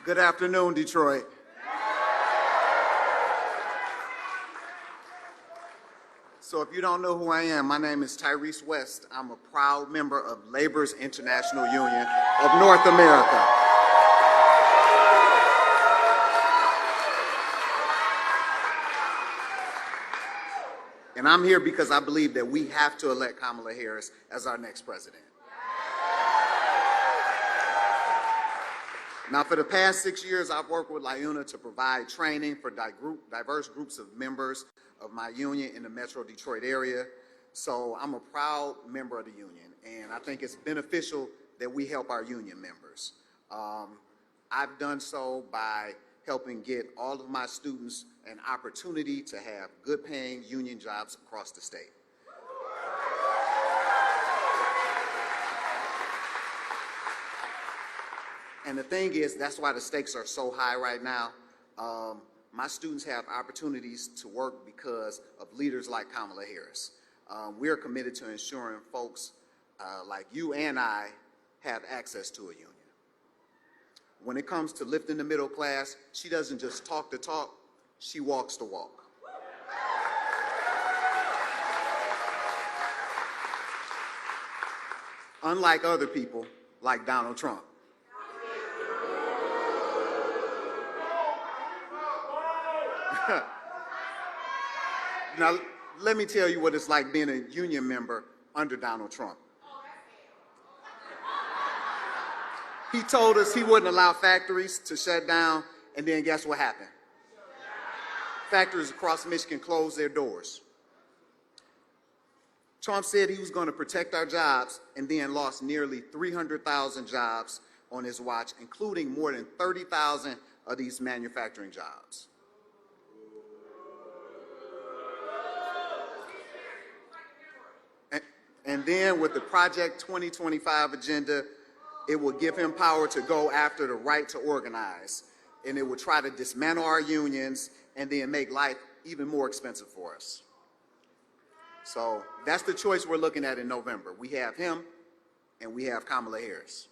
Good afternoon, Detroit. So if you don't know who I am, my name is Tyrese West. I'm a proud member of Labor's International Union of North America. And I'm here because I believe that we have to elect Kamala Harris as our next president. Now, for the past 6 years, I've worked with LIUNA to provide training for diverse groups of members of my union in the Metro Detroit area. So I'm a proud member of the union, and I think it's beneficial that we help our union members. I've done so by helping get all of my students an opportunity to have good paying union jobs across the state. And the thing is, that's why the stakes are so high right now. My students have opportunities to work because of leaders like Kamala Harris. We're committed to ensuring folks like you and I have access to a union. When it comes to lifting the middle class, she doesn't just talk the talk, she walks the walk. Unlike other people, like Donald Trump. Now, let me tell you what it's like being a union member under Donald Trump. He told us he wouldn't allow factories to shut down, and then guess what happened? Factories across Michigan closed their doors. Trump said he was going to protect our jobs and then lost nearly 300,000 jobs on his watch, including more than 30,000 of these manufacturing jobs. And then with the Project 2025 agenda, it will give him power to go after the right to organize. And it will try to dismantle our unions and then make life even more expensive for us. So that's the choice we're looking at in November. We have him and we have Kamala Harris.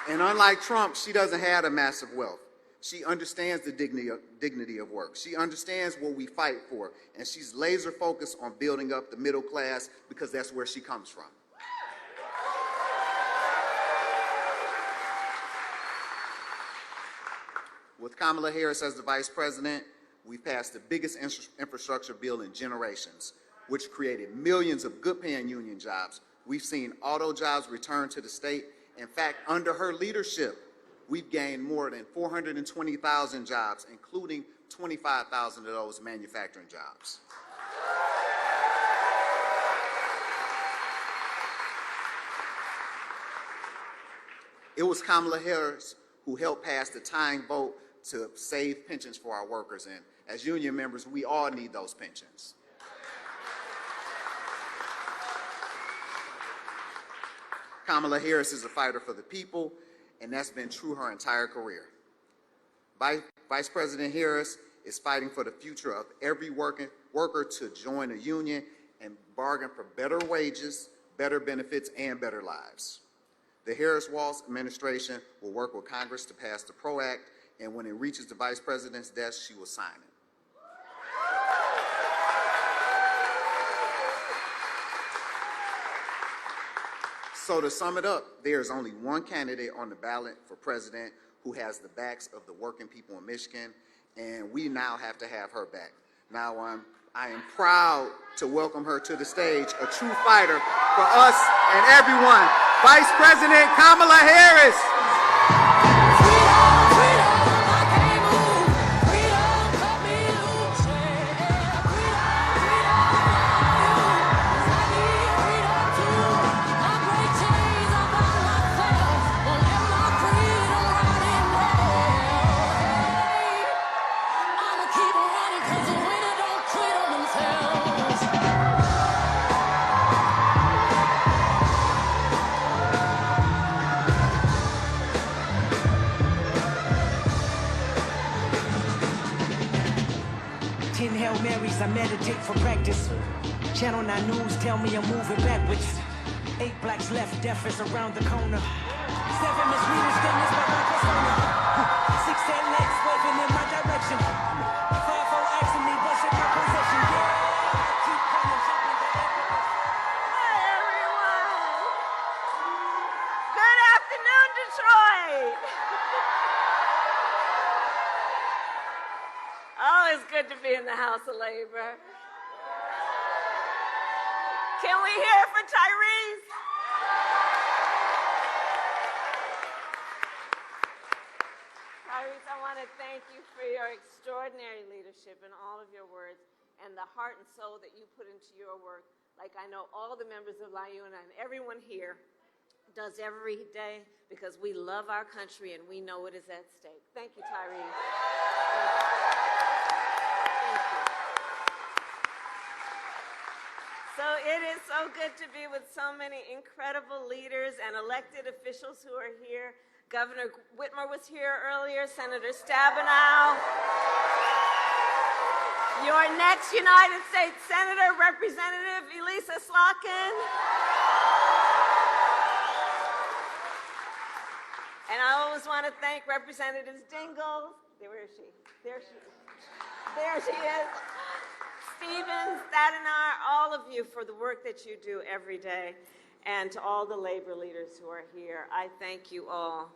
And unlike Trump, she doesn't have a massive wealth. She understands the dignity of work. She understands what we fight for, and she's laser focused on building up the middle class because that's where she comes from. With Kamala Harris as the vice president, we passed the biggest infrastructure bill in generations, which created millions of good-paying union jobs. We've seen auto jobs return to the state. In fact, under her leadership, we've gained more than 420,000 jobs, including 25,000 of those manufacturing jobs. It was Kamala Harris who helped pass the tying vote to save pensions for our workers, and as union members, we all need those pensions. Kamala Harris is a fighter for the people, and that's been true her entire career. Vice President Harris is fighting for the future of every worker to join a union and bargain for better wages, better benefits, and better lives. The Harris-Walz administration will work with Congress to pass the PRO Act, and when it reaches the Vice President's desk, she will sign it. So to sum it up, there's only one candidate on the ballot for president who has the backs of the working people in Michigan, and we now have to have her back. Now, I am proud to welcome her to the stage, a true fighter for us and everyone, Vice President Kamala Harris. meditate for practice. Channel 9 News tell me I'm moving backwards. 8 blacks left, death is around the corner. 7 misleaders, statements by my persona. 6 10 legs waving in my direction. 5 4 asking me what's in my possession. Yeah, I keep coming, jumping back. Hi, everyone. Good afternoon, Detroit. Always good to be in the House of Labor. Can we hear it for Tyrese? Tyrese, I want to thank you for your extraordinary leadership and all of your words and the heart and soul that you put into your work, like I know all the members of LIUNA and everyone here does every day, because we love our country and we know what is at stake. Thank you, Tyrese. Thank you. So it is so good to be with so many incredible leaders and elected officials who are here. Governor Whitmer was here earlier, Senator Stabenow. Your next United States Senator, Representative Elisa Slotkin. And I always want to thank Representatives Dingell. Where is she? There she is. Stevens, Stadiner, all of you for the work that you do every day. And to all the labor leaders who are here, I thank you all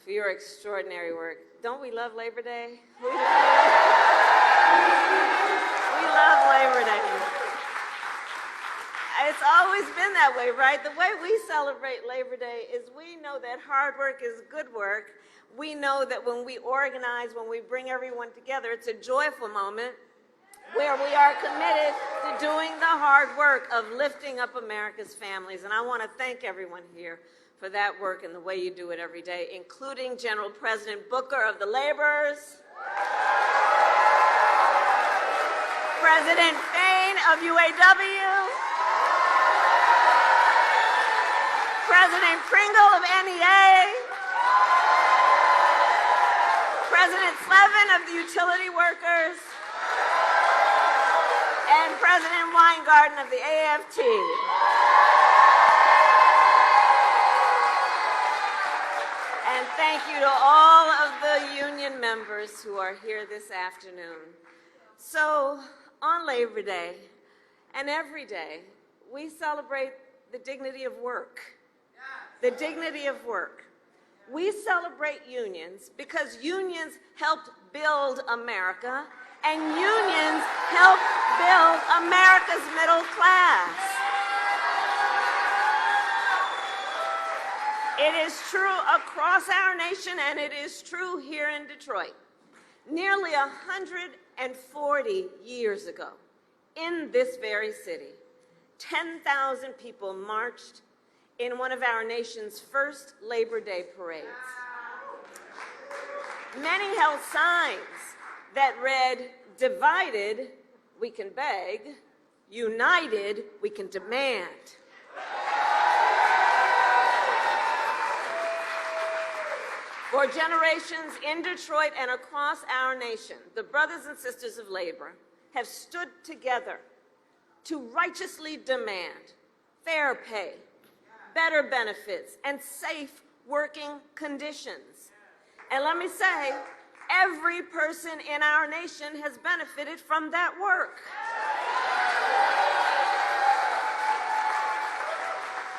for your extraordinary work. Don't we love Labor Day? We love Labor Day. It's always been that way, right? The way we celebrate Labor Day is we know that hard work is good work. We know that when we organize, when we bring everyone together, it's a joyful moment where we are committed to doing the hard work of lifting up America's families. And I want to thank everyone here for that work and the way you do it every day, including General President Booker of the Laborers, President Fain of UAW, President Pringle of NEA, President Slevin of the Utility Workers, and President Weingarten of the AFT. And thank you to all of the union members who are here this afternoon. So, on Labor Day and every day, we celebrate the dignity of work. The dignity of work. We celebrate unions because unions helped build America, and unions help build America's middle class. It is true across our nation, and it is true here in Detroit. Nearly 140 years ago, in this very city, 10,000 people marched in one of our nation's first Labor Day parades. Many held signs that read, "Divided, we can beg. United, we can demand." For generations in Detroit and across our nation, the brothers and sisters of labor have stood together to righteously demand fair pay, better benefits, and safe working conditions. And let me say, every person in our nation has benefited from that work.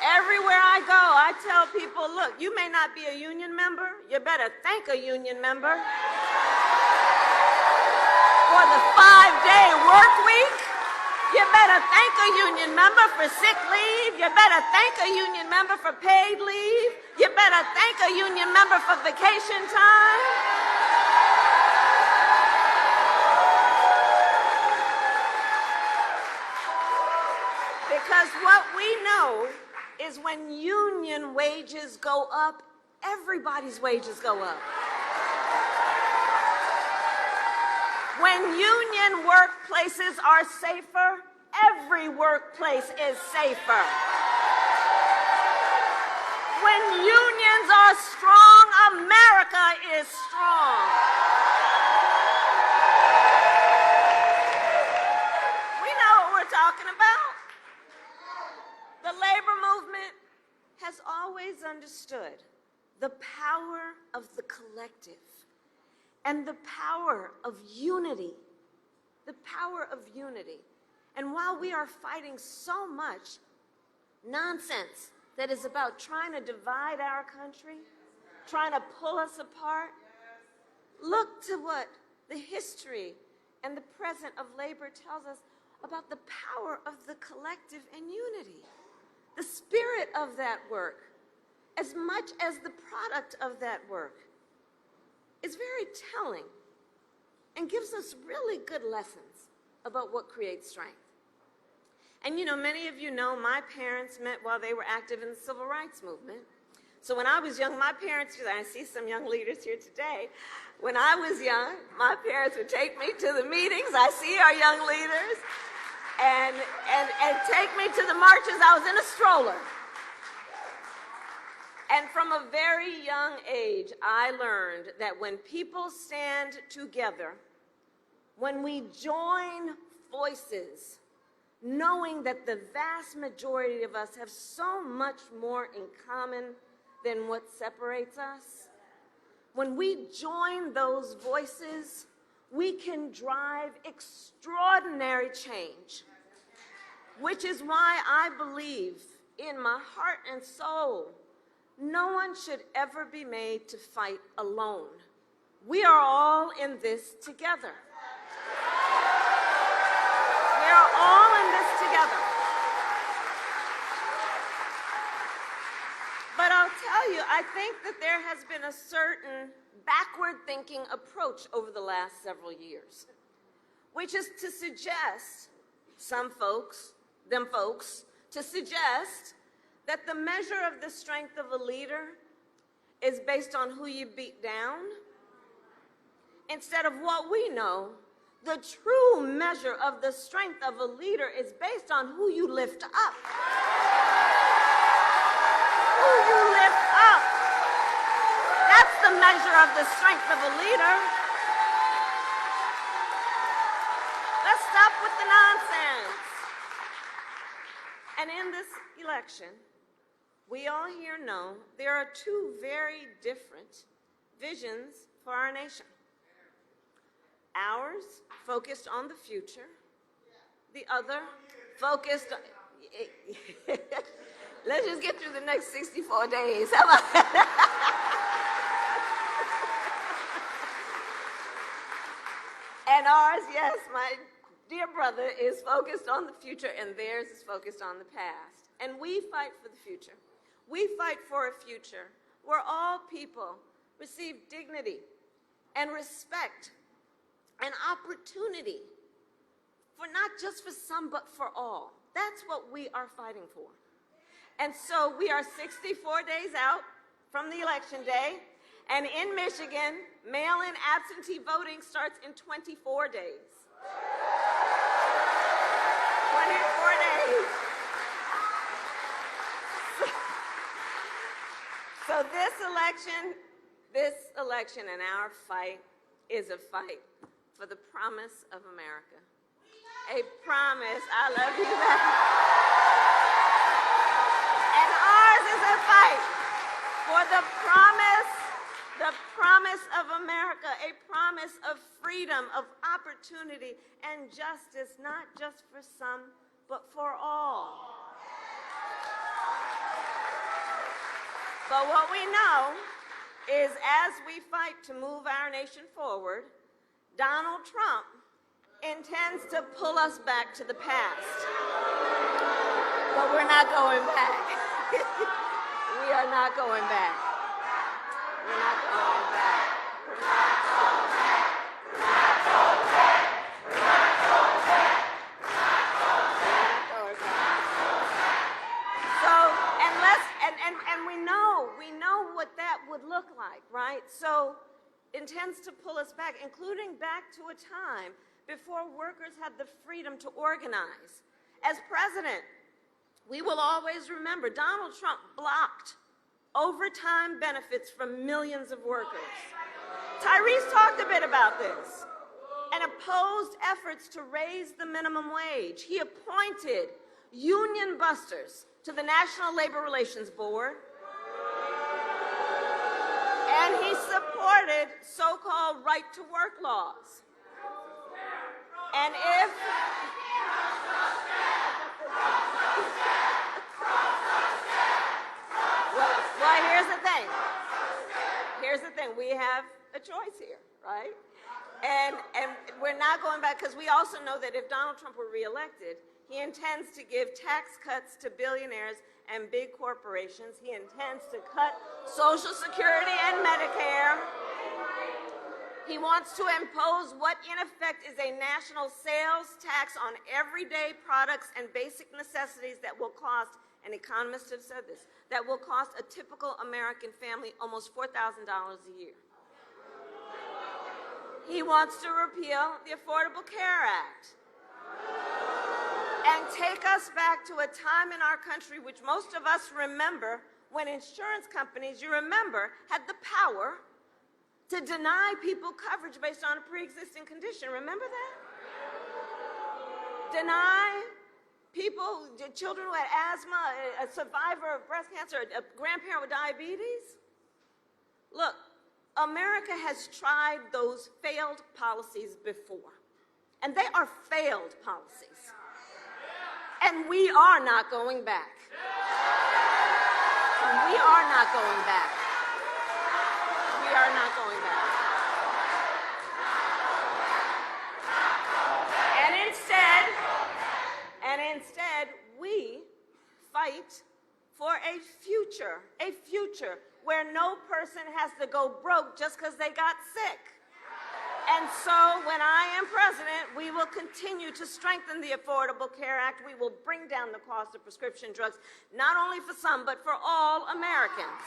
Everywhere I go, I tell people, look, you may not be a union member, you better thank a union member for the 5-day work week. You better thank a union member for sick leave. You better thank a union member for paid leave. You better thank a union member for vacation time. Because what we know is when union wages go up, everybody's wages go up. When union workplaces are safer, every workplace is safer. When unions are strong, America is strong. movement has always understood the power of the collective and the power of unity. The power of unity. And while we are fighting so much nonsense that is about trying to divide our country, trying to pull us apart, look to what the history and the present of labor tells us about the power of the collective and unity. The spirit of that work, as much as the product of that work, is very telling and gives us really good lessons about what creates strength. And you know, many of you know my parents met while they were active in the civil rights movement. So when I was young, my parents, I see some young leaders here today. When I was young, my parents would take me to the meetings. I see our young leaders. And take me to the marches. I was in a stroller. And from a very young age, I learned that when people stand together, when we join voices, knowing that the vast majority of us have so much more in common than what separates us, when we join those voices, we can drive extraordinary change, which is why I believe in my heart and soul, no one should ever be made to fight alone. We are all in this together. We are all in this together. But I'll tell you, I think that there has been a certain backward-thinking approach over the last several years, which is to suggest, them folks, to suggest that the measure of the strength of a leader is based on who you beat down, instead of what we know, the true measure of the strength of a leader is based on who you lift up. Who you lift up. That's the measure of the strength of a leader. Let's stop with the nonsense. And in this election, we all here know there are two very different visions for our nation. Ours, focused on the future. The other, focused on... Let's just get through the next 64 days. How about that? And ours, yes, my dear brother, is focused on the future, and theirs is focused on the past. And we fight for the future. We fight for a future where all people receive dignity and respect and opportunity, for not just for some, but for all. That's what we are fighting for. And so we are 64 days out from the election day, and in Michigan, mail-in absentee voting starts in 24 days. 24 days. So this election and our fight is a fight for the promise of America. A promise. I love you back. And ours is a fight for the promise of America, a promise of freedom, of opportunity, and justice, not just for some, but for all. But what we know is as we fight to move our nation forward, Donald Trump intends to pull us back to the past. But we're not going back. We are not going back. We're not going back. We're not going back. We're not going back. We're not going back. We're not going back. So, and we know what that would look like, right? So, intends to pull us back, including back to a time before workers had the freedom to organize. As president, we will always remember Donald Trump blocked overtime benefits from millions of workers. Tyrese talked a bit about this and opposed efforts to raise the minimum wage. He appointed union busters to the National Labor Relations Board, and he supported so-called right-to-work laws. And if well, here's the thing. Here's the thing. We have a choice here, right? And we're not going back, because we also know that if Donald Trump were reelected, he intends to give tax cuts to billionaires and big corporations. He intends to cut Social Security and Medicare. He wants to impose what in effect is a national sales tax on everyday products and basic necessities that will cost, and economists have said this, that will cost a typical American family almost $4,000 a year. He wants to repeal the Affordable Care Act and take us back to a time in our country which most of us remember, when insurance companies, you remember, had the power to deny people coverage based on a pre-existing condition. Remember that? Deny people, children who had asthma, a survivor of breast cancer, a grandparent with diabetes. Look, America has tried those failed policies before, and they are failed policies. And we are not going back. We are not going back. We are not going back. And instead, we fight for a future where no person has to go broke just because they got sick. And so when I am president, we will continue to strengthen the Affordable Care Act. We will bring down the cost of prescription drugs, not only for some, but for all Americans.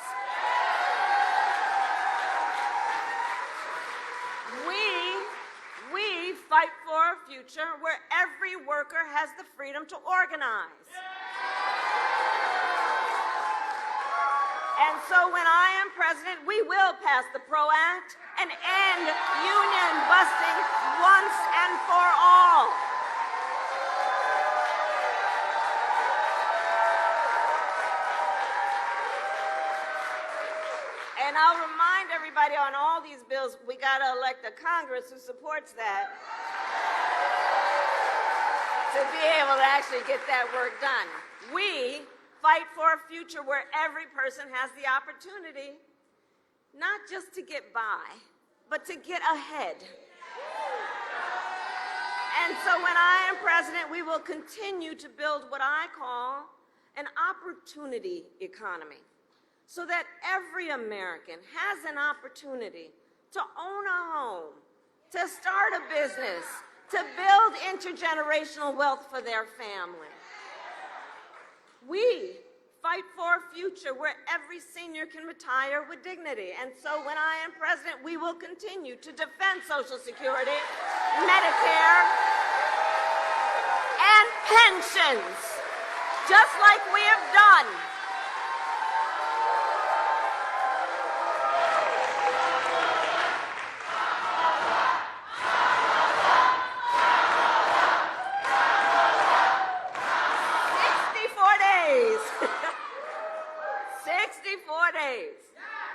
We fight for a future where every worker has the freedom to organize. And so when I am president, we will pass the PRO Act and end union busting once and for all. And I'll remind everybody on all these bills, we got to elect a Congress who supports that to be able to actually get that work done. We fight for a future where every person has the opportunity not just to get by, but to get ahead. And so when I am president, we will continue to build what I call an opportunity economy, so that every American has an opportunity to own a home, to start a business, to build intergenerational wealth for their family. We fight for a future where every senior can retire with dignity. And so when I am president, we will continue to defend Social Security, Medicare, and pensions, just like we have done.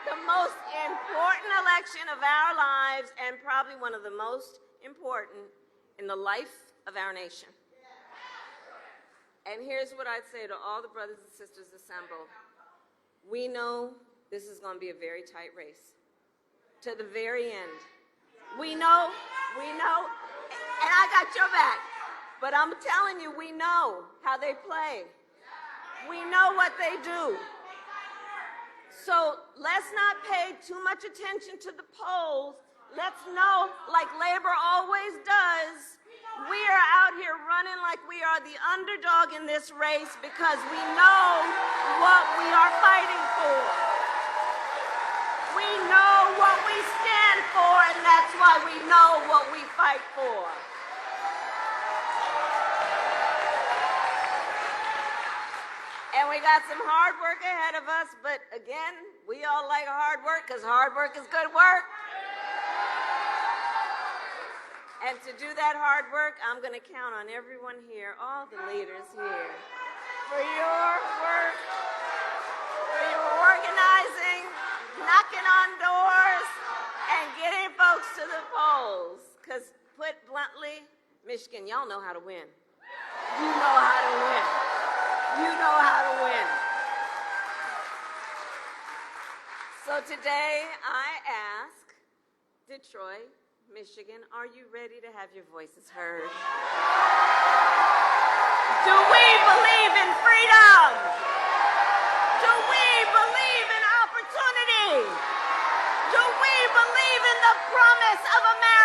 The most important election of our lives, and probably one of the most important in the life of our nation. And here's what I'd say to all the brothers and sisters assembled. We know this is going to be a very tight race, to the very end. We know, and I got your back, but I'm telling you, we know how they play. We know what they do. So let's not pay too much attention to the polls. Let's know, like labor always does, we are out here running like we are the underdog in this race because we know what we are fighting for. We know what we stand for, and that's why we know what we fight for. And we got some hard work ahead of us, but again, we all like hard work because hard work is good work. And to do that hard work, I'm going to count on everyone here, all the leaders here, for your work, for your organizing, knocking on doors, and getting folks to the polls. Because put bluntly, Michigan, y'all know how to win. You know how to win. You know how to win. So today I ask Detroit, Michigan, are you ready to have your voices heard? Do we believe in freedom? Do we believe in opportunity? Do we believe in the promise of America?